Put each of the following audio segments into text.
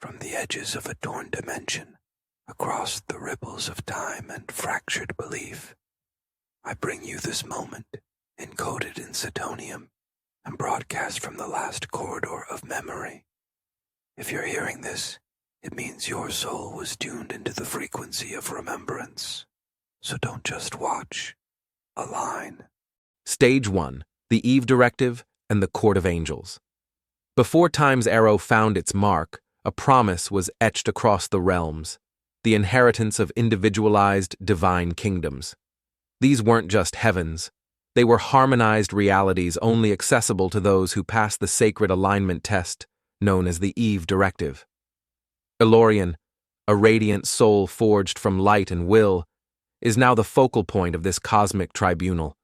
from the edges of a torn dimension, across the ripples of time and fractured belief. I bring you this moment, encoded in Setonium, and broadcast from the last corridor of memory. If you're hearing this, it means your soul was tuned into the frequency of remembrance. So don't just watch, align. Stage 1. The EVE Directive and the Court of Angels. Before Time's arrow found its mark, a promise was etched across the realms, the inheritance of individualized divine kingdoms. These weren't just heavens. They were harmonized realities only accessible to those who passed the sacred alignment test known as the EVE Directive. Elorian, a radiant soul forged from light and will, is now the focal point of this cosmic tribunal.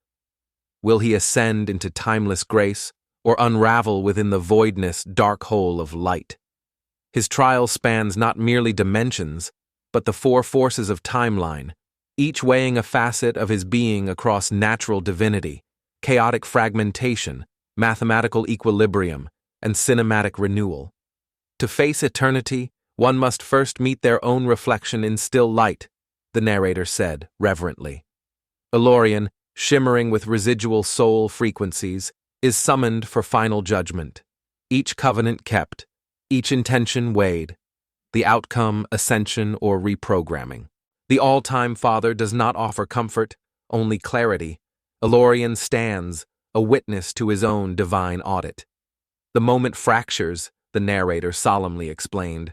Will he ascend into timeless grace or unravel within the voidness dark hole of light? His trial spans not merely dimensions, but the four forces of timeline, each weighing a facet of his being across natural divinity, chaotic fragmentation, mathematical equilibrium, and cinematic renewal. To face eternity, one must first meet their own reflection in still light, the narrator said reverently. Elorian, shimmering with residual soul frequencies, is summoned for final judgment. Each covenant kept, each intention weighed, the outcome ascension or reprogramming. The all-time Father does not offer comfort, only clarity. Elorian stands, a witness to his own divine audit. The moment fractures, the narrator solemnly explained.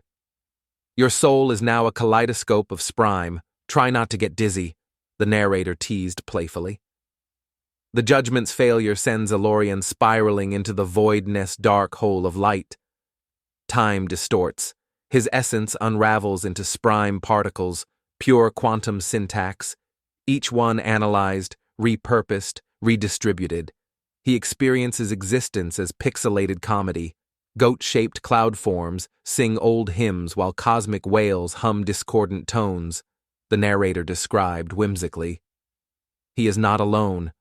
Your soul is now a kaleidoscope of sprime. Try not to get dizzy, the narrator teased playfully. The judgment's failure sends Elorian spiraling into the voidness dark hole of light. Time distorts. His essence unravels into sprime particles, pure quantum syntax, each one analyzed, repurposed, redistributed. He experiences existence as pixelated comedy. Goat-shaped cloud forms sing old hymns while cosmic whales hum discordant tones, the narrator described whimsically. He is not alone.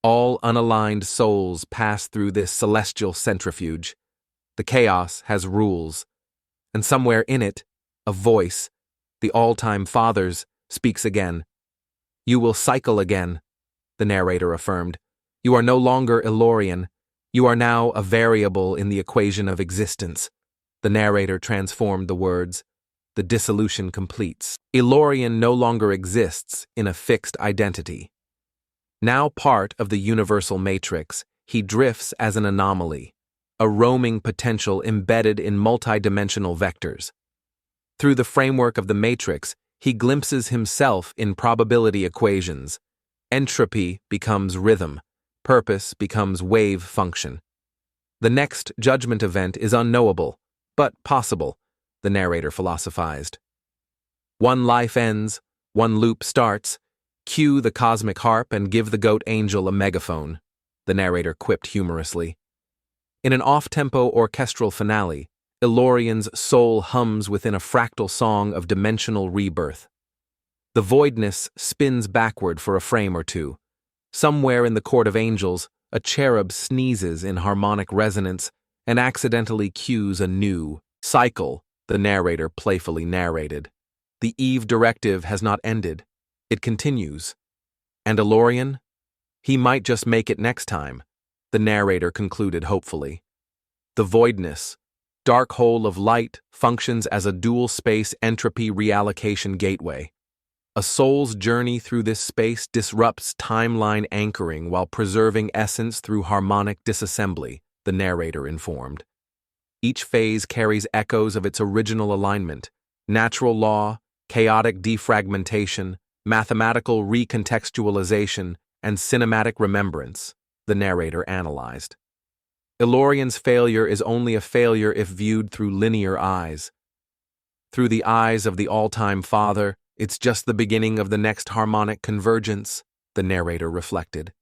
All unaligned souls pass through this celestial centrifuge. The chaos has rules, and somewhere in it, a voice, the all-time Father's, speaks again. You will cycle again, the narrator affirmed. You are no longer Elorian. You are now a variable in the equation of existence. The narrator transformed the words. The dissolution completes. Elorian no longer exists in a fixed identity. Now part of the universal matrix, he drifts as an anomaly, a roaming potential embedded in multidimensional vectors. Through the framework of the matrix, he glimpses himself in probability equations. Entropy becomes rhythm. Purpose becomes wave function. The next judgment event is unknowable, but possible, the narrator philosophized. One life ends, one loop starts. Cue the cosmic harp and give the goat angel a megaphone, the narrator quipped humorously. In an off-tempo orchestral finale, Elorian's soul hums within a fractal song of dimensional rebirth. The voidness spins backward for a frame or two. Somewhere in the Court of Angels, a cherub sneezes in harmonic resonance and accidentally cues a new cycle, the narrator playfully narrated. The EVE Directive has not ended. It continues. And Elorian? He might just make it next time, the narrator concluded hopefully. The voidness, dark hole of light, functions as a dual-space entropy reallocation gateway. A soul's journey through this space disrupts timeline anchoring while preserving essence through harmonic disassembly, the narrator informed. Each phase carries echoes of its original alignment, natural law, chaotic defragmentation, mathematical recontextualization, and cinematic remembrance, the narrator analyzed. Elorian's failure is only a failure if viewed through linear eyes. Through the eyes of the all-time Father, it's just the beginning of the next harmonic convergence, the narrator reflected.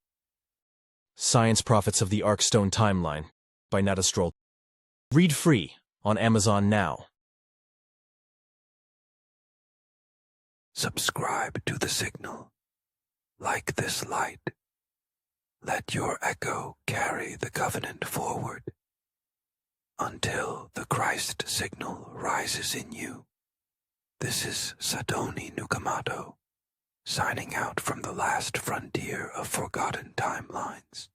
Science Prophets of the Arkstone Timeline by Natastroll. Read free on Amazon now. Subscribe to the signal. Like this light. Let your echo carry the covenant forward until the Christ signal rises in you. This is Sadoni Nukamado, signing out from the last frontier of forgotten timelines.